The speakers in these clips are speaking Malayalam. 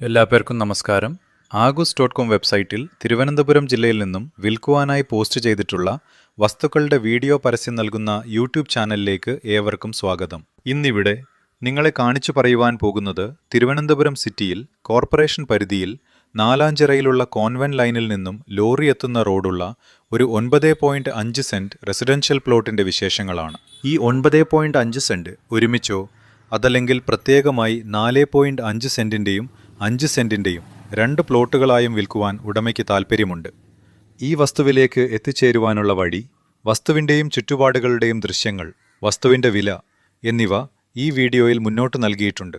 എല്ലാവർക്കും നമസ്കാരം. ആഗൂസ്.com വെബ്സൈറ്റിൽ തിരുവനന്തപുരം ജില്ലയിൽ നിന്നും വിൽക്കുവാനായി പോസ്റ്റ് ചെയ്തിട്ടുള്ള വസ്തുക്കളുടെ വീഡിയോ പരസ്യം നൽകുന്ന യൂട്യൂബ് ചാനലിലേക്ക് ഏവർക്കും സ്വാഗതം. ഇന്നിവിടെ നിങ്ങളെ കാണിച്ചു പറയുവാൻ പോകുന്നത് തിരുവനന്തപുരം സിറ്റിയിൽ കോർപ്പറേഷൻ പരിധിയിൽ നാലാഞ്ചിറയിലുള്ള കോൺവെന്റ് ലൈനിൽ നിന്നും ലോറി എത്തുന്ന റോഡുള്ള ഒരു 9.5 സെന്റ് റെസിഡൻഷ്യൽ പ്ലോട്ടിന്റെ വിശേഷങ്ങളാണ്. ഈ 9.5 സെന്റ് ഒരുമിച്ചോ അതല്ലെങ്കിൽ പ്രത്യേകമായി 4.5 സെന്റിന്റെയും 5 സെന്റിന്റെയും 2 പ്ലോട്ടുകളായും വിൽക്കുവാൻ ഉടമയ്ക്ക് താൽപ്പര്യമുണ്ട്. ഈ വസ്തുവിലേക്ക് എത്തിച്ചേരുവാനുള്ള വഴി, വസ്തുവിൻ്റെയും ചുറ്റുപാടുകളുടെയും ദൃശ്യങ്ങൾ, വസ്തുവിൻ്റെ വില എന്നിവ ഈ വീഡിയോയിൽ മുന്നോട്ട് നൽകിയിട്ടുണ്ട്.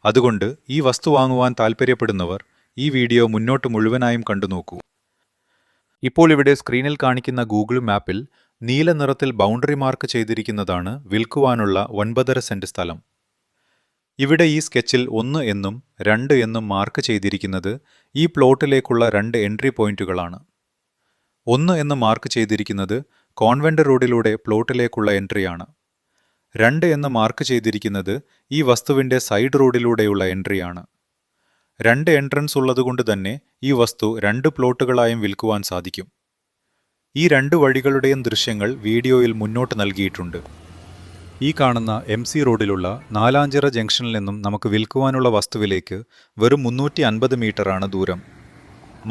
അതുകൊണ്ട് ഈ വസ്തു വാങ്ങുവാൻ താൽപ്പര്യപ്പെടുന്നവർ ഈ വീഡിയോ മുന്നോട്ട് മുഴുവനായും കണ്ടുനോക്കൂ. ഇപ്പോൾ ഇവിടെ സ്ക്രീനിൽ കാണിക്കുന്ന ഗൂഗിൾ മാപ്പിൽ നീല നിറത്തിൽ ബൗണ്ടറി മാർക്ക് ചെയ്തിരിക്കുന്നതാണ് വിൽക്കുവാനുള്ള 9.5 സെന്റ് സ്ഥലം. ഇവിടെ ഈ സ്കെച്ചിൽ 1 എന്നും 2 എന്നും മാർക്ക് ചെയ്തിരിക്കുന്നത് ഈ പ്ലോട്ടിലേക്കുള്ള 2 എൻട്രി പോയിന്റുകളാണ്. 1 എന്ന് മാർക്ക് ചെയ്തിരിക്കുന്നത് കോൺവെന്റ് റോഡിലൂടെ പ്ലോട്ടിലേക്കുള്ള എൻട്രിയാണ്. 2 എന്ന് മാർക്ക് ചെയ്തിരിക്കുന്നത് ഈ വസ്തുവിൻ്റെ സൈഡ് റോഡിലൂടെയുള്ള എൻട്രിയാണ്. 2 എൻട്രൻസ് ഉള്ളതുകൊണ്ട് തന്നെ ഈ വസ്തു 2 പ്ലോട്ടുകളായും വിൽക്കുവാൻ സാധിക്കും. ഈ 2 വഴികളുടെയും ദൃശ്യങ്ങൾ വീഡിയോയിൽ മുന്നോട്ട് നൽകിയിട്ടുണ്ട്. ഈ കാണുന്ന MC റോഡിലുള്ള നാലാഞ്ചിറ ജംഗ്ഷനിൽ നിന്നും നമുക്ക് വിൽക്കുവാനുള്ള വസ്തുവിലേക്ക് വെറും 350 മീറ്ററാണ് ദൂരം.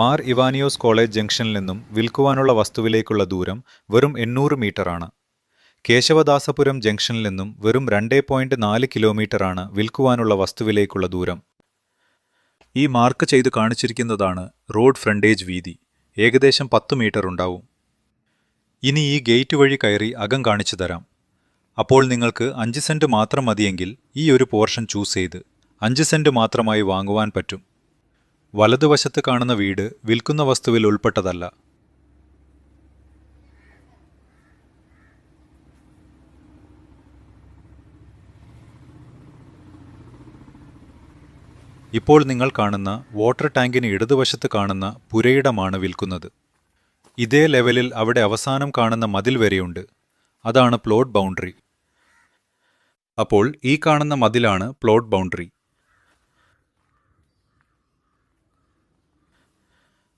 മാർ ഇവാനിയോസ് കോളേജ് ജംഗ്ഷനിൽ നിന്നും വിൽക്കുവാനുള്ള വസ്തുവിലേക്കുള്ള ദൂരം വെറും 800 മീറ്ററാണ്. കേശവദാസപുരം ജംഗ്ഷനിൽ നിന്നും വെറും 2.4 കിലോമീറ്ററാണ് വിൽക്കുവാനുള്ള വസ്തുവിലേക്കുള്ള ദൂരം. ഈ മാർക്ക് ചെയ്ത് കാണിച്ചിരിക്കുന്നതാണ് റോഡ് ഫ്രണ്ടേജ് വീതി. ഏകദേശം 10 മീറ്റർ ഉണ്ടാവും. ഇനി ഈ ഗേറ്റ് വഴി കയറി അകം കാണിച്ചു തരാം. അപ്പോൾ നിങ്ങൾക്ക് 5 സെന്റ് മാത്രം മതിയെങ്കിൽ ഈ ഒരു പോർഷൻ ചൂസ് ചെയ്ത് 5 സെന്റ് മാത്രമായി വാങ്ങുവാൻ പറ്റും. വലതുവശത്ത് കാണുന്ന വീട് വിൽക്കുന്ന വസ്തുവിൽ ഉൾപ്പെട്ടതല്ല. ഇപ്പോൾ നിങ്ങൾ കാണുന്ന വാട്ടർ ടാങ്കിന് ഇടതുവശത്ത് കാണുന്ന പുരയിടമാണ് വിൽക്കുന്നത്. ഇതേ ലെവലിൽ അവിടെ അവസാനം കാണുന്ന മതിൽ വരെയുണ്ട്. അതാണ് പ്ലോട്ട് ബൗണ്ടറി. അപ്പോൾ ഈ കാണുന്ന മതിലാണ് പ്ലോട്ട് ബൗണ്ടറി.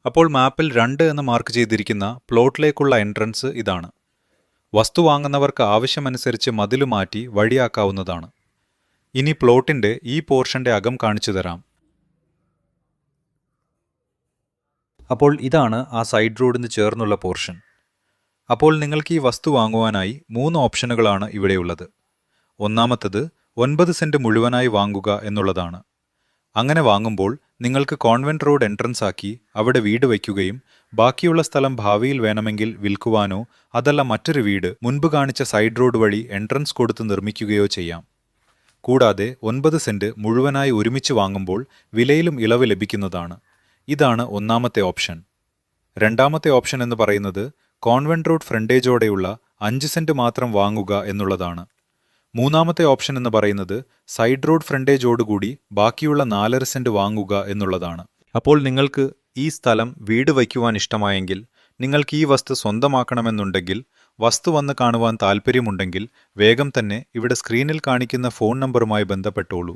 അപ്പോൾ മാപ്പിൽ 2 എന്ന് മാർക്ക് ചെയ്തിരിക്കുന്ന പ്ലോട്ടിലേക്കുള്ള എൻട്രൻസ് ഇതാണ്. വസ്തു വാങ്ങുന്നവർക്ക് ആവശ്യമനുസരിച്ച് മതിൽ മാറ്റി വഴിയാക്കാവുന്നതാണ്. ഇനി പ്ലോട്ടിൻ്റെ ഈ പോർഷന്റെ അകം കാണിച്ചു തരാം. അപ്പോൾ ഇതാണ് ആ സൈഡ് റോഡിന് ചേർന്നുള്ള പോർഷൻ. അപ്പോൾ നിങ്ങൾക്ക് ഈ വസ്തു വാങ്ങുവാനായി 3 ഓപ്ഷനുകളാണ് ഇവിടെയുള്ളത്. ഒന്നാമത്തത് 9 സെന്റ് മുഴുവനായി വാങ്ങുക എന്നുള്ളതാണ്. അങ്ങനെ വാങ്ങുമ്പോൾ നിങ്ങൾക്ക് കോൺവെന്റ് റോഡ് എൻട്രൻസ് ആക്കി അവിടെ വീട് വയ്ക്കുകയും ബാക്കിയുള്ള സ്ഥലം ഭാവിയിൽ വേണമെങ്കിൽ വിൽക്കുവാനോ അതല്ല മറ്റൊരു വീട് മുൻപ് കാണിച്ച സൈഡ് റോഡ് വഴി എൻട്രൻസ് കൊടുത്ത് നിർമ്മിക്കുകയോ ചെയ്യാം. കൂടാതെ 9 സെന്റ് മുഴുവനായി ഒരുമിച്ച് വാങ്ങുമ്പോൾ വിലയിലും ഇളവ് ലഭിക്കുന്നതാണ്. ഇതാണ് ഒന്നാമത്തെ ഓപ്ഷൻ. രണ്ടാമത്തെ ഓപ്ഷൻ എന്ന് പറയുന്നത് കോൺവെന്റ് റോഡ് ഫ്രണ്ടേജോടെയുള്ള 5 സെന്റ് മാത്രം വാങ്ങുക എന്നുള്ളതാണ്. മൂന്നാമത്തെ ഓപ്ഷൻ എന്ന് പറയുന്നത് സൈഡ് റോഡ് ഫ്രണ്ടേജോടുകൂടി ബാക്കിയുള്ള 4.5 സെന്റ് വാങ്ങുക എന്നുള്ളതാണ്. അപ്പോൾ നിങ്ങൾക്ക് ഈ സ്ഥലം വീട് വയ്ക്കുവാൻ ഇഷ്ടമായെങ്കിൽ, നിങ്ങൾക്ക് ഈ വസ്തു സ്വന്തമാക്കണമെന്നുണ്ടെങ്കിൽ, വസ്തു വന്ന് കാണുവാൻ താൽപ്പര്യമുണ്ടെങ്കിൽ വേഗം തന്നെ ഇവിടെ സ്ക്രീനിൽ കാണിക്കുന്ന ഫോൺ നമ്പറുമായി ബന്ധപ്പെട്ടോളൂ.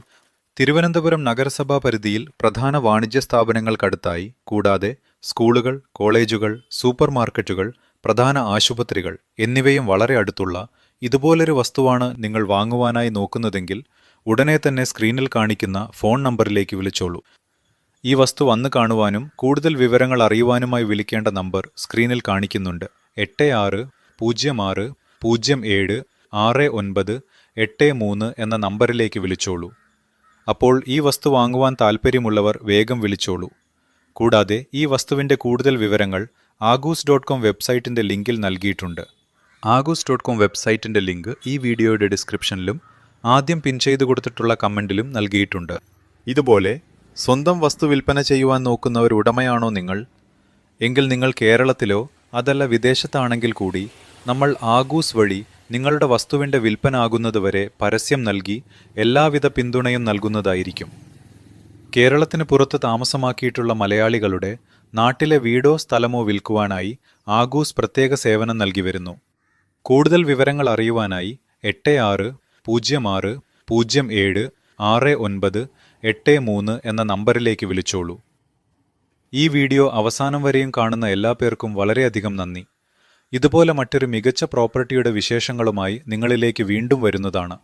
തിരുവനന്തപുരം നഗരസഭാ പരിധിയിൽ പ്രധാന വാണിജ്യ സ്ഥാപനങ്ങൾക്കടുത്തായി കൂടാതെ സ്കൂളുകൾ, കോളേജുകൾ, സൂപ്പർ മാർക്കറ്റുകൾ, പ്രധാന ആശുപത്രികൾ എന്നിവയും വളരെ അടുത്തുള്ള ഇതുപോലൊരു വസ്തുവാണ് നിങ്ങൾ വാങ്ങുവാനായി നോക്കുന്നതെങ്കിൽ ഉടനെ തന്നെ സ്ക്രീനിൽ കാണിക്കുന്ന ഫോൺ നമ്പറിലേക്ക് വിളിച്ചോളൂ. ഈ വസ്തു വന്ന് കാണുവാനും കൂടുതൽ വിവരങ്ങൾ അറിയുവാനുമായി വിളിക്കേണ്ട നമ്പർ സ്ക്രീനിൽ കാണിക്കുന്നുണ്ട്. 8606076983 എന്ന നമ്പറിലേക്ക് വിളിച്ചോളൂ. അപ്പോൾ ഈ വസ്തു വാങ്ങുവാൻ താൽപ്പര്യമുള്ളവർ വേഗം വിളിച്ചോളൂ. കൂടാതെ ഈ വസ്തുവിൻ്റെ കൂടുതൽ വിവരങ്ങൾ ആഗൂസ്.com വെബ്സൈറ്റിൻ്റെ ലിങ്കിൽ നൽകിയിട്ടുണ്ട്. ആഗൂസ്.com വെബ്സൈറ്റിൻ്റെ ലിങ്ക് ഈ വീഡിയോയുടെ ഡിസ്ക്രിപ്ഷനിലും ആദ്യം പിൻ ചെയ്തു കൊടുത്തിട്ടുള്ള കമൻറ്റിലും നൽകിയിട്ടുണ്ട്. ഇതുപോലെ സ്വന്തം വസ്തു വിൽപ്പന ചെയ്യുവാൻ നോക്കുന്ന ഒരു ഉടമയാണോ നിങ്ങൾ? എങ്കിൽ നിങ്ങൾ കേരളത്തിലോ അതല്ല വിദേശത്താണെങ്കിൽ കൂടി നമ്മൾ ആഗൂസ് വഴി നിങ്ങളുടെ വസ്തുവിൻ്റെ വിൽപ്പന ആകുന്നതുവരെ പരസ്യം നൽകി എല്ലാവിധ പിന്തുണയും നൽകുന്നതായിരിക്കും. കേരളത്തിന് പുറത്ത് താമസമാക്കിയിട്ടുള്ള മലയാളികളുടെ നാട്ടിലെ വീടോ സ്ഥലമോ വിൽക്കുവാനായി ആഗൂസ് പ്രത്യേക സേവനം നൽകി വരുന്നു. കൂടുതൽ വിവരങ്ങൾ അറിയുവാനായി 86060769 83 എന്ന നമ്പറിലേക്ക് വിളിച്ചോളൂ. ഈ വീഡിയോ അവസാനം വരെയും കാണുന്ന എല്ലാ പേർക്കും വളരെയധികം നന്ദി. ഇതുപോലെ മറ്റൊരു മികച്ച പ്രോപ്പർട്ടിയുടെ വിശേഷങ്ങളുമായി നിങ്ങളിലേക്ക് വീണ്ടും വരുന്നതാണ്.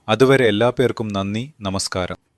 അതുവരെ എല്ലാ പേർക്കും നന്ദി, നമസ്കാരം.